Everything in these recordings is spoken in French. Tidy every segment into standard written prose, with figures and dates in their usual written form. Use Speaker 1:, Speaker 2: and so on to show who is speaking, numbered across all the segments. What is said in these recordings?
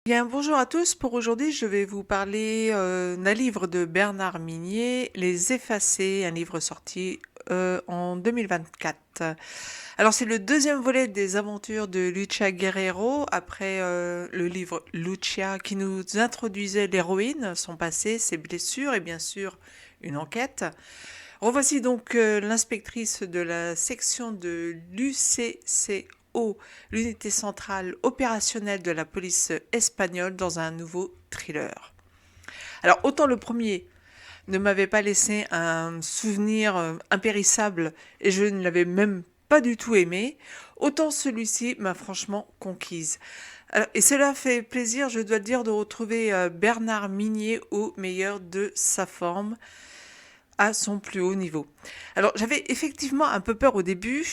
Speaker 1: Bien, bonjour à tous. Pour aujourd'hui, je vais vous parler d'un livre de Bernard Minier, Les Effacés, un livre sorti en 2024. Alors, c'est le deuxième volet des aventures de Lucia Guerrero, après le livre Lucia, qui nous introduisait l'héroïne, son passé, ses blessures et bien sûr une enquête. Revoici donc l'inspectrice de la section de l'UCCO, l'unité centrale opérationnelle de la police espagnole, dans un nouveau thriller. Alors autant le premier ne m'avait pas laissé un souvenir impérissable et je ne l'avais même pas du tout aimé, autant celui-ci m'a franchement conquise. Alors, et cela fait plaisir, je dois le dire, de retrouver Bernard Minier au meilleur de sa forme, à son plus haut niveau. Alors j'avais effectivement un peu peur au début,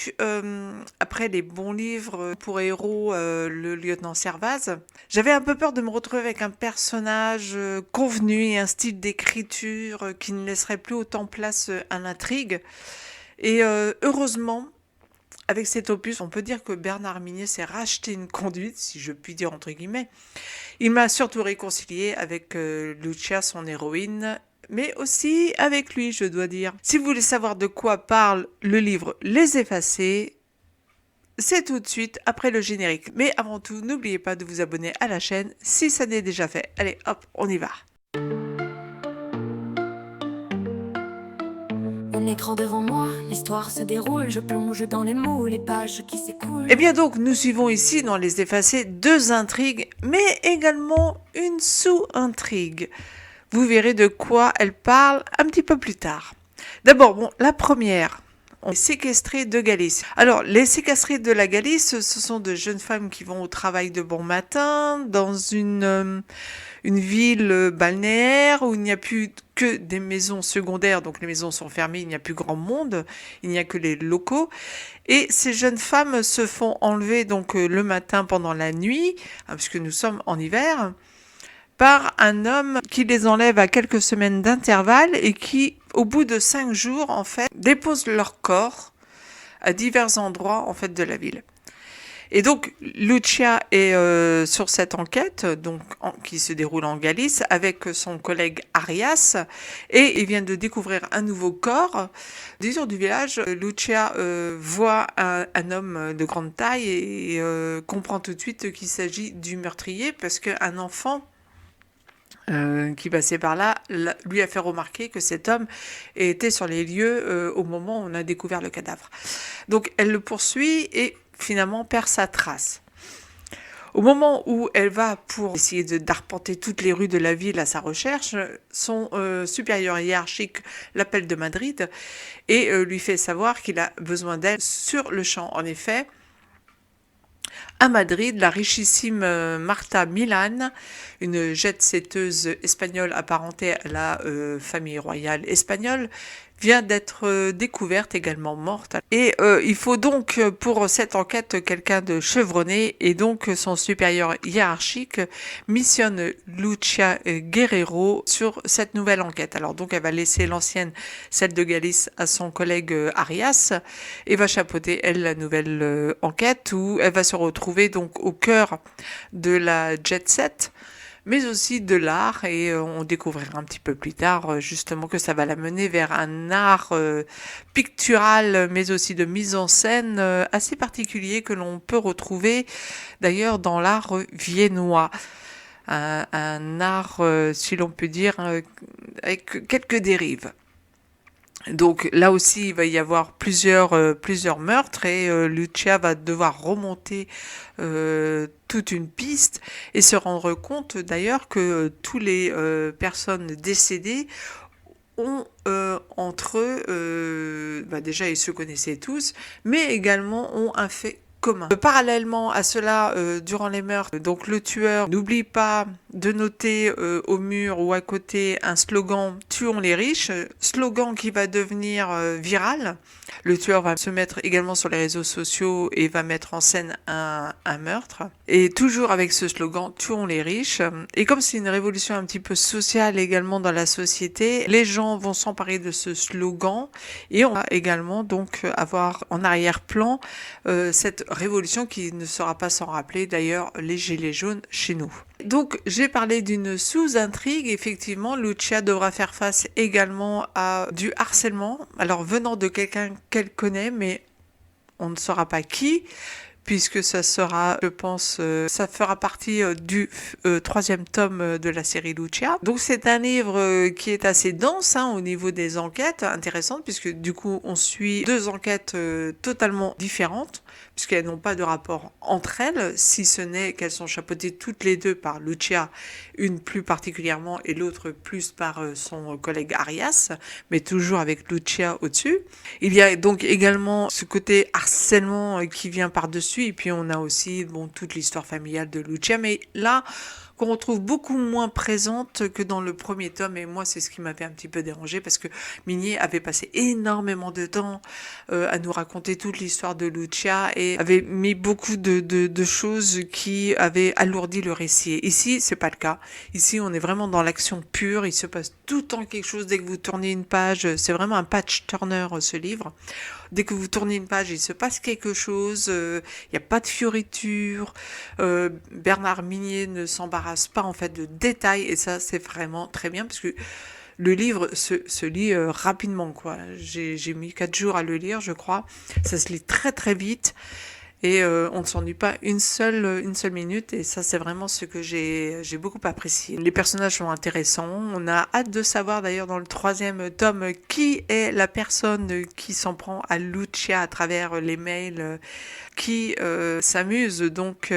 Speaker 1: après les bons livres pour héros, le lieutenant Servaz, j'avais un peu peur de me retrouver avec un personnage convenu et un style d'écriture qui ne laisserait plus autant place à l'intrigue. Et heureusement, avec cet opus, on peut dire que Bernard Minier s'est racheté une conduite, si je puis dire entre guillemets. Il m'a surtout réconcilié avec Lucia, son héroïne, mais aussi avec lui, je dois dire. Si vous voulez savoir de quoi parle le livre Les Effacés, c'est tout de suite après le générique. Mais avant tout, n'oubliez pas de vous abonner à la chaîne si ça n'est déjà fait. Allez, hop, on y va.
Speaker 2: Un écran devant moi, l'histoire se déroule, je plonge dans les mots, les pages qui s'écoulent.
Speaker 1: Eh bien donc, nous suivons ici dans Les Effacés deux intrigues, mais également une sous-intrigue. Vous verrez de quoi elle parle un petit peu plus tard. D'abord, bon, la première, les séquestrés de Galice. Alors, les séquestrés de la Galice, ce sont de jeunes femmes qui vont au travail de bon matin dans une ville balnéaire où il n'y a plus que des maisons secondaires, donc les maisons sont fermées, il n'y a plus grand monde, il n'y a que les locaux. Et ces jeunes femmes se font enlever donc le matin pendant la nuit, puisque nous sommes en hiver, par un homme qui les enlève à quelques semaines d'intervalle et qui, au bout de 5 jours, en fait, dépose leur corps à divers endroits, en fait, de la ville. Et donc, Lucia est sur cette enquête, donc, qui se déroule en Galice, avec son collègue Arias, et il vient de découvrir un nouveau corps. Disons du village, Lucia voit un homme de grande taille et comprend tout de suite qu'il s'agit du meurtrier, parce qu'un enfant qui passait par là, lui a fait remarquer que cet homme était sur les lieux au moment où on a découvert le cadavre. Donc elle le poursuit et finalement perd sa trace. Au moment où elle va pour essayer d'arpenter toutes les rues de la ville à sa recherche, son supérieur hiérarchique l'appelle de Madrid et lui fait savoir qu'il a besoin d'elle sur le champ. En effet, à Madrid, la richissime Marta Milán, une jet-setteuse espagnole apparentée à la famille royale espagnole, vient d'être découverte également morte. Et il faut donc pour cette enquête quelqu'un de chevronné et donc son supérieur hiérarchique missionne Lucia Guerrero sur cette nouvelle enquête. Alors donc elle va laisser l'ancienne, celle de Galice, à son collègue Arias et va chapeauter elle la nouvelle enquête où elle va se retrouver donc au cœur de la jet set, mais aussi de l'art, et on découvrira un petit peu plus tard justement que ça va la mener vers un art pictural, mais aussi de mise en scène assez particulier que l'on peut retrouver d'ailleurs dans l'art viennois. Un art, si l'on peut dire, avec quelques dérives. Donc là aussi, il va y avoir plusieurs meurtres et Lucia va devoir remonter toute une piste et se rendre compte d'ailleurs que tous les personnes décédées ont entre eux, déjà ils se connaissaient tous, mais également ont un fait commun. Parallèlement à cela, durant les meurtres, donc le tueur n'oublie pas de noter au mur ou à côté un slogan « Tuons les riches », slogan qui va devenir viral. Le tueur va se mettre également sur les réseaux sociaux et va mettre en scène un meurtre. Et toujours avec ce slogan « Tuons les riches ». Et comme c'est une révolution un petit peu sociale également dans la société, les gens vont s'emparer de ce slogan et on va également donc avoir en arrière-plan cette révolution qui ne sera pas sans rappeler d'ailleurs les gilets jaunes chez nous. Donc, j'ai parlé d'une sous-intrigue. Effectivement, Lucia devra faire face également à du harcèlement. Alors, venant de quelqu'un qu'elle connaît, mais on ne saura pas qui, puisque ça sera, je pense, ça fera partie du troisième tome de la série Lucia. Donc c'est un livre qui est assez dense au niveau des enquêtes, intéressantes, puisque du coup on suit deux enquêtes totalement différentes, puisqu'elles n'ont pas de rapport entre elles, si ce n'est qu'elles sont chapeautées toutes les deux par Lucia, une plus particulièrement et l'autre plus par son collègue Arias, mais toujours avec Lucia au-dessus. Il y a donc également ce côté harcèlement qui vient par-dessus, et puis on a aussi toute l'histoire familiale de Lucia, mais là qu'on retrouve beaucoup moins présente que dans le premier tome, et moi c'est ce qui m'avait un petit peu dérangé, parce que Migné avait passé énormément de temps à nous raconter toute l'histoire de Lucia et avait mis beaucoup de choses qui avaient alourdi le récit. Ici c'est pas le cas, ici on est vraiment dans l'action pure, il se passe tout le temps quelque chose dès que vous tournez une page, c'est vraiment un page turner ce livre. Dès que vous tournez une page, il se passe quelque chose, il n'y a pas de fioritures, Bernard Minier ne s'embarrasse pas en fait de détails, et ça c'est vraiment très bien, parce que le livre se lit rapidement, quoi. J'ai mis 4 jours à le lire, je crois. Ça se lit très très vite. Et on ne s'ennuie pas une seule minute, et ça c'est vraiment ce que j'ai beaucoup apprécié. Les personnages sont intéressants, on a hâte de savoir d'ailleurs dans le troisième tome qui est la personne qui s'en prend à Lucia à travers les mails, qui s'amuse donc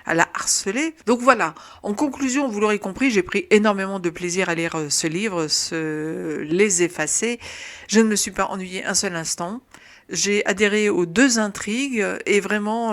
Speaker 1: à la harceler. Donc voilà, en conclusion, vous l'aurez compris, j'ai pris énormément de plaisir à lire ce livre, Les Effacés. Je ne me suis pas ennuyée un seul instant. J'ai adhéré aux deux intrigues, et vraiment,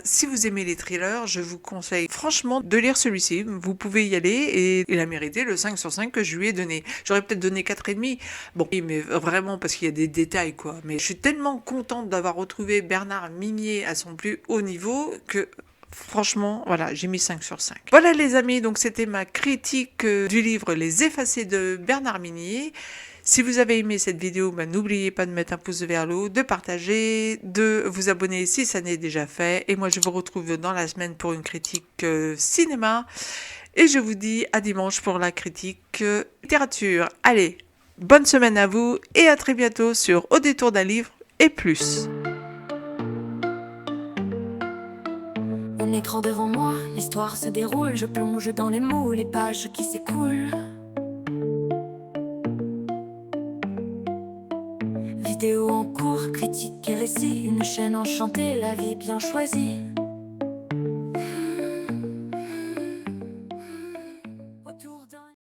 Speaker 1: si vous aimez les thrillers, je vous conseille franchement de lire celui-ci. Vous pouvez y aller, et il a mérité le 5 sur 5 que je lui ai donné. J'aurais peut-être donné 4,5. Bon, mais vraiment parce qu'il y a des détails, quoi. Mais je suis tellement contente d'avoir retrouvé Bernard Minier à son plus haut niveau que... Franchement, voilà, j'ai mis 5 sur 5. Voilà les amis, donc c'était ma critique du livre Les Effacés de Bernard Minier. Si vous avez aimé cette vidéo, n'oubliez pas de mettre un pouce vers le haut, de partager, de vous abonner si ça n'est déjà fait. Et moi, je vous retrouve dans la semaine pour une critique cinéma. Et je vous dis à dimanche pour la critique littérature. Allez, bonne semaine à vous et à très bientôt sur Au détour d'un livre et plus.
Speaker 2: Un écran devant moi, l'histoire se déroule, je plonge dans les mots, les pages qui s'écoulent. Vidéo en cours, critique et récit, une chaîne enchantée, la vie bien choisie.